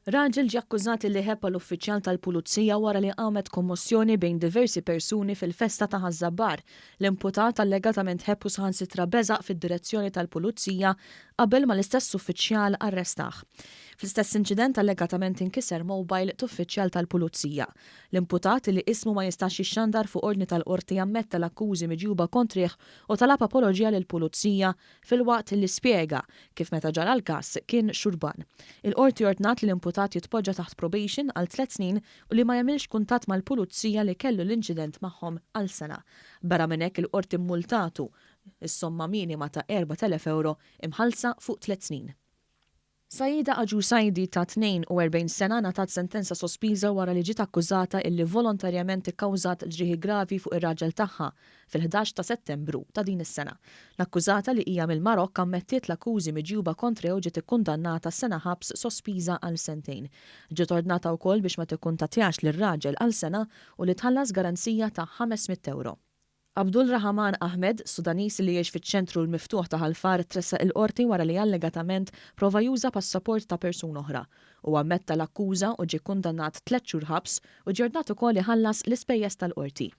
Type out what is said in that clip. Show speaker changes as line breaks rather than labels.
Raġel ġie akkużat li ħebba l-uffiċjal tal-pulizija wara li qamet kommozzjoni bejn diversi persuni fil-festa ta' Ħażabbar. L-imputat allegatament ħebbu saħansitra beżaq fid-direzzjoni tal-pulizija qabel ma l-istess uffiċjal arrestaħ. Fl-istess inċident allegatament inkiser mobile uffiċjal tal-pulizija. L-imputat li ismu ma jistax jixxandar fuq ordni tal-qorti ammetta l-akkużi miġjuba kontrih u talab apoloġija lill-pulizija fil-waqt li spjega kif meta ġara l-każ kien xurban. Il-qorti ordnat li l-imputat jitpoġġa taħt probation għal 3 snin u li ma jagħmilx kuntatt mal-pulizija li kellu l-inċident magħhom għal sena. Barra minn hekk il-qorti mmultatu is-somma minima ta' 4,000 euro imħallsa fuq 3 snin. Saida Aġu Sajdi ta' 42 sena ngħatat sentenza sospiża wara li ġiet akkużata illi volontarjament ikkawżat ġrieħi gravi fuq ir-raġel tagħha fil-11 ta' Settembru ta' din is-sena. L-akkużata li hija mill-Marokk ammettiet l-akkużi miġjuba kontra u ġiet ikkundannata sena ħabs sospiża għal sentejn. Ġiet ordnata wkoll biex ma tikkuntattjax lir-raġel għal sena u li tħallas garanzija ta' 500 euro. Abdul Rahman Ahmed, Sudanis li jgħix fiċ-ċentru l-miftuħ ta' Ħalfar tressa il-qorti wara li allegatament prova juża passaport ta' persuna oħra u ammetta l-akkuża u ġie kundannat 3 xhur ħabs u ġie ordnat ukoll iħallas l-ispejjeż tal-qorti.